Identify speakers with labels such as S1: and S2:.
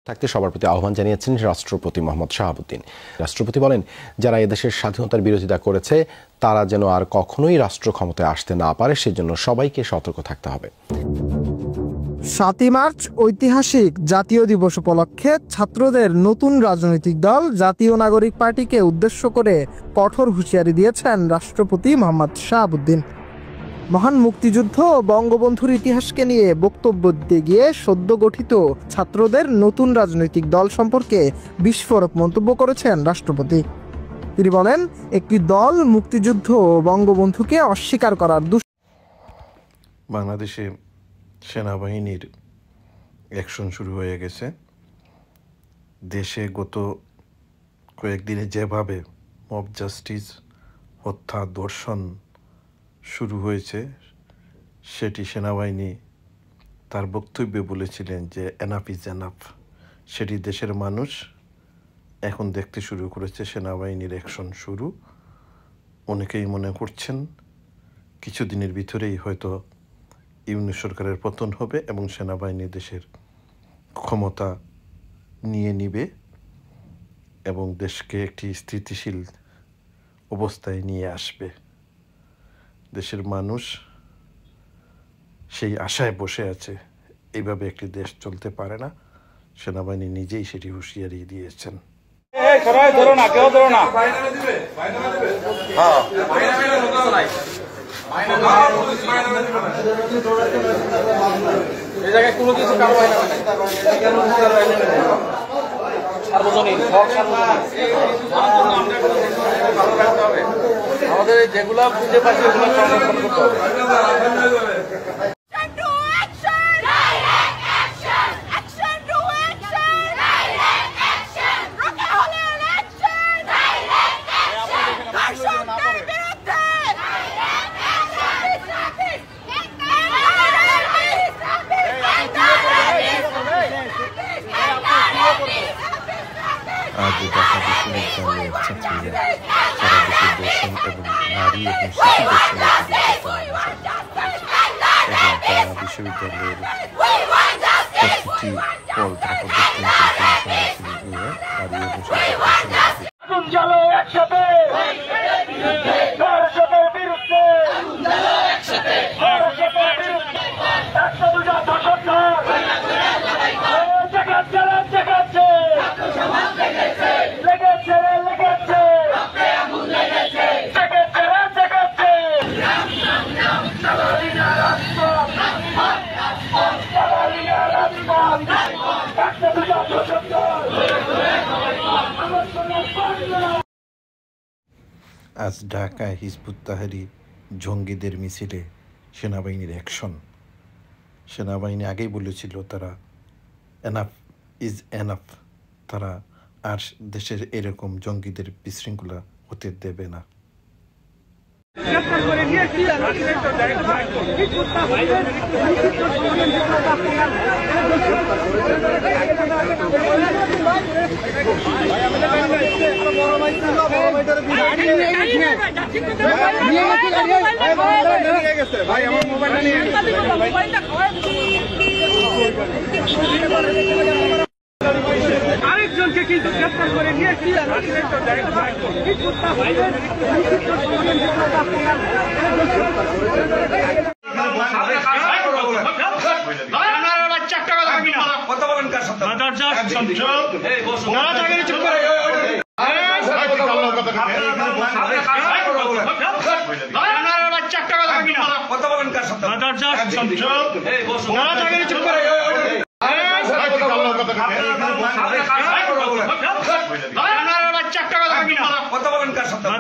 S1: থাকতে সবার প্রতি আহ্বান জানিয়েছেন রাষ্ট্রপতি মোহাম্মদ শাহাবুদ্দিন। রাষ্ট্রপতি বলেন, যারা এদেশের স্বাধীনতার বিরোধিতা করেছে তারা যেন আর কখনোই রাষ্ট্র ক্ষমতায় আসতে না পারে, সেজন্য সবাইকে সতর্ক থাকতে হবে।
S2: ৭ই মার্চ ঐতিহাসিক জাতীয় দিবস উপলক্ষে ছাত্রদের নতুন রাজনৈতিক দল জাতীয় নাগরিক পার্টিকে উদ্দেশ্য করে কঠোর হুঁশিয়ারি দিয়েছেন রাষ্ট্রপতি মোহাম্মদ শাহাবুদ্দিন। মহান মুক্তিযুদ্ধ ও বঙ্গবন্ধুর ইতিহাসকে নিয়ে বক্তব্য দিতে গিয়ে সদ্য গঠিত ছাত্রদের নতুন রাজনৈতিক দল সম্পর্কে বিস্ফোরক মন্তব্য করেছেন রাষ্ট্রপতি। তিনি বলেন, একটি দল মুক্তিযুদ্ধ ও বঙ্গবন্ধুকে অস্বীকার করার
S3: বাংলাদেশে সেনাবাহিনীর অ্যাকশন শুরু হয়ে গেছে। দেশে গত কয়েকদিনে যেভাবে মব জাস্টিস, হত্যা, ধর্ষণ শুরু হয়েছে, সেটি সেনাবাহিনী তার বক্তব্যে বলেছিলেন যে এনাফ ইজ এনাফ। সেটি দেশের মানুষ এখন দেখতে শুরু করেছে। সেনাবাহিনীর অ্যাকশন শুরু। অনেকেই মনে করছেন কিছুদিনের ভিতরেই হয়তো ইউনিট সরকারের পতন হবে এবং সেনাবাহিনী দেশের ক্ষমতা নিয়ে নিবে এবং দেশকে একটি স্থিতিশীল অবস্থায় নিয়ে আসবে। দেশের মানুষ সেই আশায় বসে আছে। এইভাবে একটি দেশ চলতে পারে না। সেনাবাহিনী নিজেই সেটি হুঁশিয়ারি দিয়েছেন।
S4: আমাদের যেগুলা বুঝে পাচ্ছি ওগুলো সংরক্ষণ করতে হবে।
S3: আজ ঢাকা বিশ্ববিদ্যালয়ের ছাত্রীরা সারা দেশের দর্শন এবং নারী এবং শিশু দর্শনের এবং তারা বিশ্ববিদ্যালয়ের প্রতিটি পল তারা প্রদর্শন করেছেন নিয়ে নারী এবং শিশু আজ ঢাকায় হিজবুত তাহরীর জঙ্গিদের মিছিলে সেনাবাহিনীর অ্যাকশন। সেনাবাহিনী আগেই বলেছিল তারা এনাফ ইজ এনাফ। তারা আর দেশের এরকম জঙ্গিদের বিশৃঙ্খলা হতে দেবে না।
S5: আরেকজনকে কিন্তু গ্রেফতার করে নিয়েছি।
S4: কথা বলেন কার সাথে? কথা বলেন কার সাথে? কথা বলেন কার সাথে?